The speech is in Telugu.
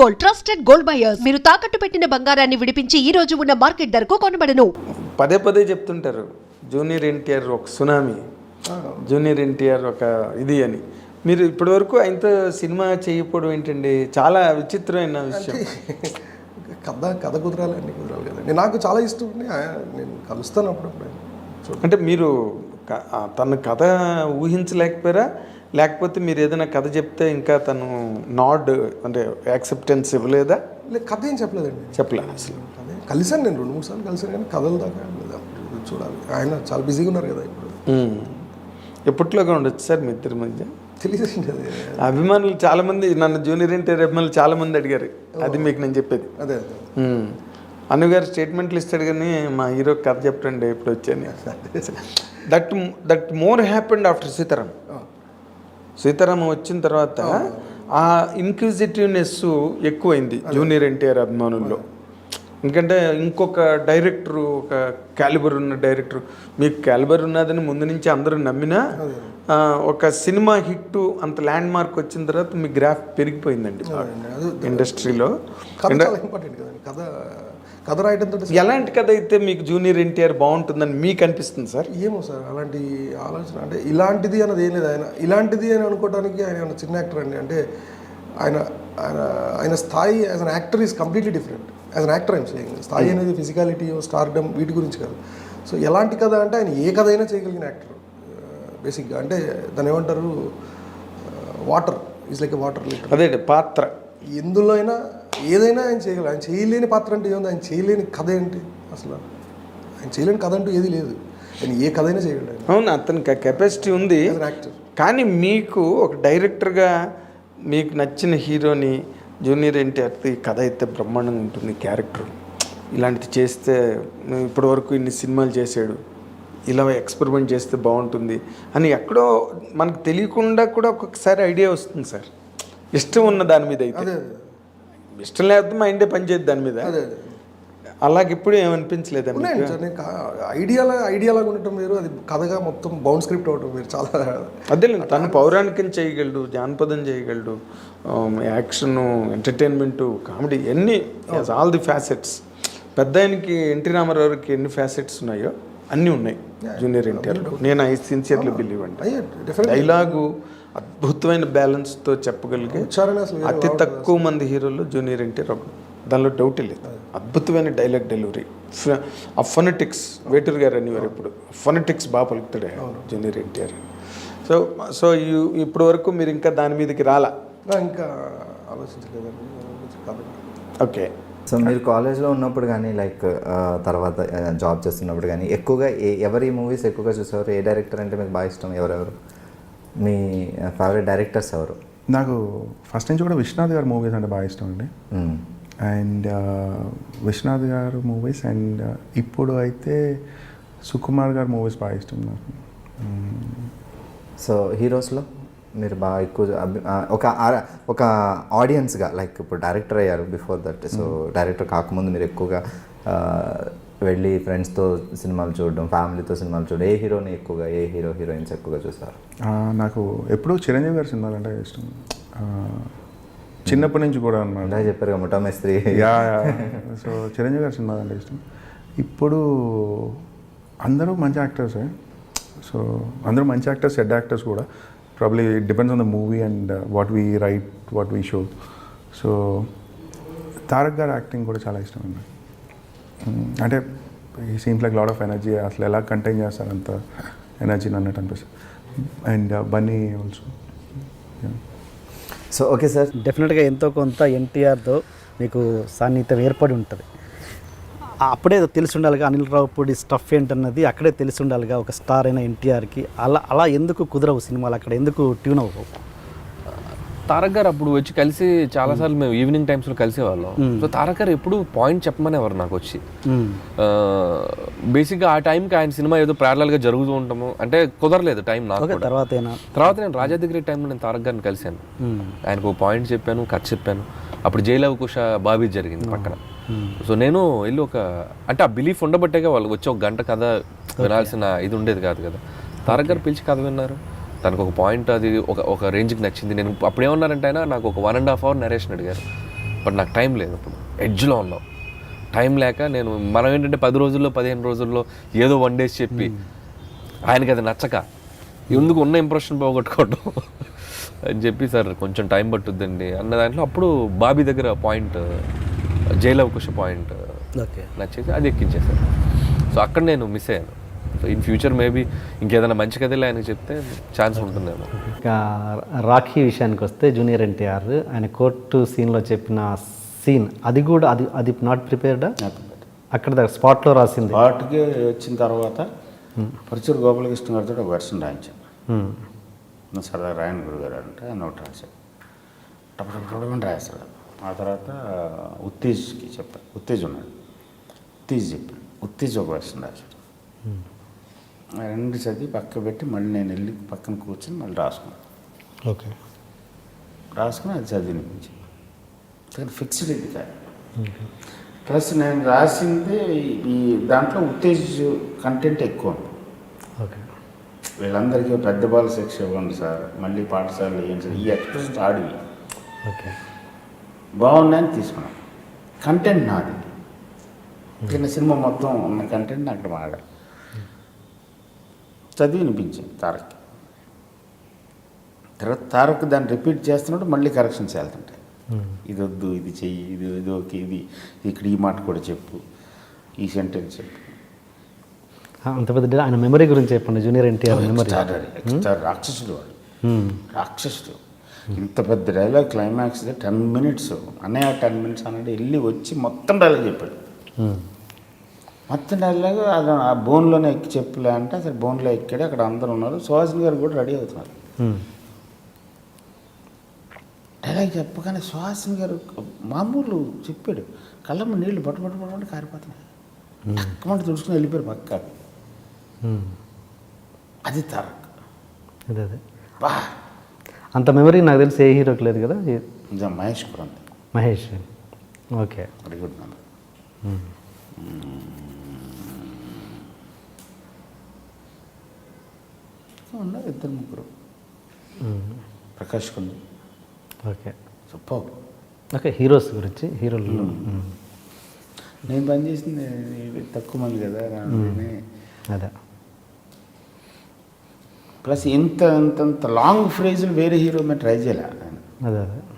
Gold, trusted gold buyers. మీరు తాకట్టు పెట్టిన బంగారాన్ని విడిపించి ఈ రోజు ఉన్న మార్కెట్ ధరకు కొనబడను. పదే పదే చెప్తుంటారు జూనియర్ ఎన్టీఆర్ ఒక సునామీ, జూనియర్ ఎన్టీఆర్ ఒక ఇది అని. మీరు ఇప్పటివరకు ఆయనతో సినిమా చేయకపోవడం ఏంటండి? చాలా విచిత్రమైన విషయం. కథ కుదరాలి, అన్ని కుదరాలి కదండి. నాకు చాలా ఇష్టం అండి, నేను కలుస్తాను అప్పుడప్పుడు. అంటే మీరు తన కథ ఊహించలేకపోయారా, లేకపోతే మీరు ఏదైనా కథ చెప్తే ఇంకా తను నాడ్ అంటే యాక్సెప్టెన్స్ ఇవ్వలేదా? లేదు, కథ ఏం చెప్పలేదండి. చెప్పలే అసలు. అదే కలిసాను, నేను 2-3 సార్లు కలిసాను, కానీ కథలు దాకా లేదు. చూడాలి, ఆయన చాలా బిజీగా ఉన్నారు కదా ఇప్పుడు. ఎప్పట్లోగా ఉండొచ్చు సార్ మీ ఇద్దరి మధ్య? తెలియదండి. అది అభిమానులు చాలామంది, నన్ను జూనియర్ ఎన్టీఆర్ అభిమానులు చాలామంది అడిగారు. అది మీకు నేను చెప్పేది. అదే అనుగారు స్టేట్మెంట్లు ఇస్తాడు, కానీ మా హీరో కథ చెప్పండి ఎప్పుడు వచ్చాను. That more happened after Sitaramam వచ్చిన తర్వాత ఆ ఇన్క్విజిటివ్నెస్ ఎక్కువైంది జూనియర్ ఎన్టీఆర్ అభిమానుల్లో. ఎందుకంటే ఇంకొక డైరెక్టరు, ఒక క్యాలిబర్ ఉన్న డైరెక్టర్, మీకు క్యాలిబర్ ఉన్నదని ముందు నుంచి అందరూ నమ్మినా ఒక సినిమా హిట్ అంత ల్యాండ్ మార్క్ వచ్చిన తర్వాత మీ గ్రాఫ్ పెరిగిపోయిందండి ఇండస్ట్రీలో. కథ రాయడంతో ఎలాంటి కథ అయితే మీకు జూనియర్ ఎన్టీఆర్ బాగుంటుందని మీకు అనిపిస్తుంది సార్? ఏమో సార్, అలాంటి ఆలోచన అంటే ఇలాంటిది అన్నది ఏం లేదు. ఆయన ఇలాంటిది అని అనుకోవడానికి ఆయన చిన్న యాక్టర్ అండి. అంటే ఆయన ఆయన ఆయన స్థాయి as an actor is completely different. As an actor I'm saying స్థాయి అనేది ఫిజికాలిటీ, స్టార్డమ్ వీటి గురించి కాదు. సో ఎలాంటి కథ అంటే ఆయన ఏ కథ అయినా చేయగలిగిన యాక్టర్ బేసిక్గా. అంటే దాన్ని ఏమంటారు, water is like a water litre. అదే పాత్ర ఎందులో అయినా ఏదైనా ఆయన చేయగలరు. ఆయన చేయలేని పాత్ర అంటే ఏముంది? ఆయన చేయలేని కథ ఏంటి అసలు? ఆయన చేయలేని కథ అంటూ ఏది లేదు. ఆయన ఏ కథ అయినా చేయగలడు. అవును, అతనికి కెపాసిటీ ఉంది. యాక్టర్. కానీ మీకు ఒక డైరెక్టర్గా మీకు నచ్చిన హీరోని జూనియర్ ఎన్టీఆర్ ఈ కథ అయితే బ్రహ్మాండంగా ఉంటుంది, క్యారెక్టర్ ఇలాంటిది చేస్తే ఇప్పటివరకు ఇన్ని సినిమాలు చేశాడు, ఇలా ఎక్స్పెరిమెంట్ చేస్తే బాగుంటుంది అని ఎక్కడో మనకు తెలియకుండా కూడా ఒక్కొక్కసారి ఐడియా వస్తుంది సార్. ఇష్టం ఉన్న దాని మీద అయితే, ఇష్టం లేకపోతే మైండే పనిచేయద్దు దాని మీద. అలాగే ఇప్పుడు ఏమనిపించలేదండి? ఐడియాలాగా ఉండటం వేరు, అది కథగా మొత్తం బౌండ్ స్క్రిప్ట్ అవటం వేరు. చాలా అదే తను పౌరాణికం చేయగలడు, జానపదం చేయగలడు, యాక్షన్, ఎంటర్టైన్మెంట్, కామెడీ, ఎన్ని ఆల్ ది ఫ్యాసెట్స్. పెద్ద ఆయనకి ఎన్టీ రామారావుకి ఎన్ని ఫ్యాసెట్స్ ఉన్నాయో అన్నీ ఉన్నాయి జూనియర్ ఎన్టీఆర్. నేను ఐ సిన్సియర్లీ బిలీవ్ అండి. డైలాగు అద్భుతమైన బ్యాలెన్స్తో చెప్పగలిగే అతి తక్కువ మంది హీరోల్లో జూనియర్ ఎన్టీఆర్ ఒకడు, దానిలో డౌటే లేదు. అద్భుతమైన డైలాగ్ డెలివరీ, ఆ ఫొనెటిక్స్, వేటూరు గారు అనేవారు ఇప్పుడు, ఫొనెటిక్స్ బాగా పలుకుతాడు జూనియర్ ఎన్టీఆర్. సో ఇప్పటి వరకు మీరు ఇంకా దాని మీదకి రాలా? ఇంకా ఆలోచించలేదండి. ఓకే. సో మీరు కాలేజ్లో ఉన్నప్పుడు కానీ లైక్ తర్వాత జాబ్ చేస్తున్నప్పుడు కానీ ఎక్కువగా ఎవరి మూవీస్ ఎక్కువగా చూసేవారు? ఏ డైరెక్టర్ అంటే మీకు బాగా ఇష్టం? ఎవరెవరు మీ ఫేవరెట్ డైరెక్టర్స్ ఎవరు? నాకు ఫస్ట్ నుంచి కూడా విశ్వనాథ్ గారు మూవీస్ అంటే బాగా ఇష్టం అండి. అండ్ విశ్వనాథ్ గారు మూవీస్, అండ్ ఇప్పుడు అయితే సుకుమార్ గారు మూవీస్ బాగా ఇష్టం నాకు. సో హీరోస్లో మీరు బాగా ఎక్కువ ఒక ఆడియన్స్గా, లైక్ ఇప్పుడు డైరెక్టర్ అయ్యారు బిఫోర్ దట్, సో డైరెక్టర్ కాకముందు మీరు ఎక్కువగా వెళ్ళి ఫ్రెండ్స్తో సినిమాలు చూడడం, ఫ్యామిలీతో సినిమాలు చూడడం, ఏ హీరోని ఎక్కువగా, ఏ హీరోయిన్స్ ఎక్కువగా చూస్తారు? నాకు ఎప్పుడూ చిరంజీవి గారి సినిమాలు అంటే ఇష్టం, చిన్నప్పటి నుంచి కూడా అన్నమాట. చెప్పారు ముఠా మేస్త్రి. సో చిరంజీవి గారి సినిమాలు అంటే ఇష్టం. ఇప్పుడు అందరూ మంచి యాక్టర్సే. సో అందరూ మంచి యాక్టర్స్, హెడ్ యాక్టర్స్ కూడా. Probably it depends on the movie and what we write, what we show. So Tarak గారి యాక్టింగ్ కూడా చాలా ఇష్టం అండి. అంటే ఈ scenes like lot of energy, అసలు ఎలా కంటైన్ చేస్తారు అంత ఎనర్జీని అన్నట్టు అనిపిస్తుంది. And Bunny also. So okay sir, డెఫినెట్గా ఎంతో కొంత ఎన్టీఆర్తో మీకు సాన్నిహిత్యం ఏర్పడి ఉంటుంది. అప్పుడే తెలిసి ఉండాలిగా అనిల్ రావుపూడి స్టఫ్ ఏంటన్నది అక్కడే తెలిసి ఉండాలిగా ఒక స్టార్ అయిన ఎన్టీఆర్కి. అలా ఎందుకు కుదరవు సినిమాలు, అక్కడ ఎందుకు ట్యూన్ అవ్వవు? తారక్ గారు అప్పుడు వచ్చి కలిసి చాలాసార్లు మేము ఈవినింగ్ టైమ్స్లో కలిసేవాళ్ళం. సో తారక్ గారు ఎప్పుడు పాయింట్ చెప్పమనేవారు నాకు వచ్చి. బేసిక్గా ఆ టైంకి ఆయన సినిమా ఏదో ప్యారలల్గా జరుగుతూ ఉంటాము, అంటే కుదరలేదు టైం నాకు. తర్వాత నేను రాజాదిగిరి టైంలో నేను తారక్ గారిని కలిశాను, ఆయనకు ఒక పాయింట్ చెప్పాను, కథ చెప్పాను. అప్పుడు జైలవ్ కుష బాబీ జరిగింది పక్కన. సో నేను వెళ్ళి అంటే ఆ బిలీఫ్ ఉండబట్టేగా వాళ్ళకి వచ్చి ఒక గంట కథ వినాల్సిన ఇది ఉండేది కాదు కదా. తారక్ గారు పిలిచి కథ విన్నారు, తనకు ఒక పాయింట్ అది ఒక రేంజ్కి నచ్చింది. నేను అప్పుడు ఏమన్నారంటే ఆయన నాకు ఒక 1.5 hour నరేషన్ అడిగారు. బట్ నాకు టైం లేదు అప్పుడు, ఎడ్జ్లో ఉన్నాం. టైం లేక నేను మనం ఏంటంటే 10 రోజుల్లో 15 రోజుల్లో ఏదో 1 డేస్ చెప్పి ఆయనకి అది నచ్చక ఎందుకు ఉన్న ఇంప్రెషన్ పోగొట్టుకోవడం అని చెప్పి సార్ కొంచెం టైం పట్టుద్దండి అన్న దాంట్లో అప్పుడు బాబీ దగ్గర point Jai Lava Kusha point okay నచ్చేసి అది ఎక్కించేసారు. సో అక్కడ నేను మిస్ అయ్యాను. సో ఇన్ ఫ్యూచర్ మేబీ ఇంకేదైనా మంచి కథలే ఆయనకి చెప్తే ఛాన్స్ ఉంటుందేమో. ఇంకా రాఖీ విషయానికి వస్తే జూనియర్ ఎన్టీఆర్ ఆయన కోర్టు సీన్లో చెప్పిన సీన్ అది కూడా అది నాట్ ప్రిపేర్డా? అక్కడ దగ్గర స్పాట్లో రాసింది. పాటకి వచ్చిన తర్వాత పరుచూరు గోపాలకృష్ణ గారితో ఒక వెర్షన్ రాయించాను. సరదా రాయన్ గురుగారు అంటే ఆయన ఒకటి రాశాడు, టపటపటమని రాశాడు. ఆ తర్వాత ఉత్తేజ్కి చెప్పాను, ఉత్తేజ్ ఉన్నాడు, ఉత్తేజ్ చెప్పాను, ఉత్తేజ్ ఒక వెర్షన్ రాశాడు. ఆ రెండు చదివి పక్క పెట్టి మళ్ళీ నేను వెళ్ళి పక్కన కూర్చొని మళ్ళీ రాసుకున్నాను. ఓకే, రాసుకుని అది చదివినిపించింది. కానీ ఫిక్స్డ్ ఇది కాదు. ప్లస్ నేను రాసింది ఈ దాంట్లో ఉత్తేజ్ కంటెంట్ ఎక్కువ ఉంది. ఓకే, వీళ్ళందరికీ పెద్ద బాల శిక్ష ఇవ్వండి సార్, మళ్ళీ పాఠశాలలు ఏం సార్, ఈ ఎక్స్ప్రెస్ ఆడివి ఓకే, బాగున్నాయని తీసుకున్నాను. కంటెంట్ నాది, చిన్న సినిమా మొత్తం ఉన్న కంటెంట్ అక్కడ వాడాలి. చదివి వినిపించింది తారక్కి. తర్వాత తారక్ దాన్ని రిపీట్ చేస్తున్నప్పుడు మళ్ళీ కరెక్షన్స్ వెళ్తుంటాయి. ఇది వద్దు, ఇది చెయ్యి, ఇది ఓకే, ఇది ఇక్కడ ఈ మాట కూడా చెప్పు, ఈ సెంటెన్స్ చెప్పు. అంత పెద్ద ఆయన మెమరీ గురించి చెప్పండి. జూనియర్ ఎన్టీఆర్ మెమరీ రాక్షసుడు వాడు, రాక్షసుడు. ఇంత పెద్ద డైలాగ్ క్లైమాక్స్ 10 minutes, అన్నయ్య 10 minutes అన్నాడు, వెళ్ళి వచ్చి మొత్తం డైలాగ్ చెప్పాడు. మొత్తం డైలాగ్ అది ఆ బోన్లోనే ఎక్కి చెప్పులే అంటే అసలు బోన్లో ఎక్కాడు. అక్కడ అందరూ ఉన్నారు, సుహాసిని గారు కూడా రెడీ అవుతున్నారు. డైలాగ్ చెప్పగానే సుహాసిని గారు మామూలు చెప్పాడు, కళ్ళమ్మ నీళ్ళు పట్టుబట్టి కారిపోతున్నాయి, టక్కమంటే తుడుచుకుని వెళ్ళిపోయారు పక్క. అది తారక్. అదే అదే బా అంత మెమరీ నాకు తెలిసి ఏ హీరోకి లేదు కదా. నిజం మహేష్ కూడా ఉంది. Mahesh, okay, very good number. ఉన్నారు 2-3. ప్రకాష్ కొండ, ఓకే, సూపర్. ఓకే. హీరోస్ గురించి హీరోలు నేను పనిచేసింది తక్కువ మంది కదా, అదే. ప్లస్ ఇంత లాంగ్ ఫ్రేజులు వేరే హీరో మేము ట్రై చేయలే. అదే అదే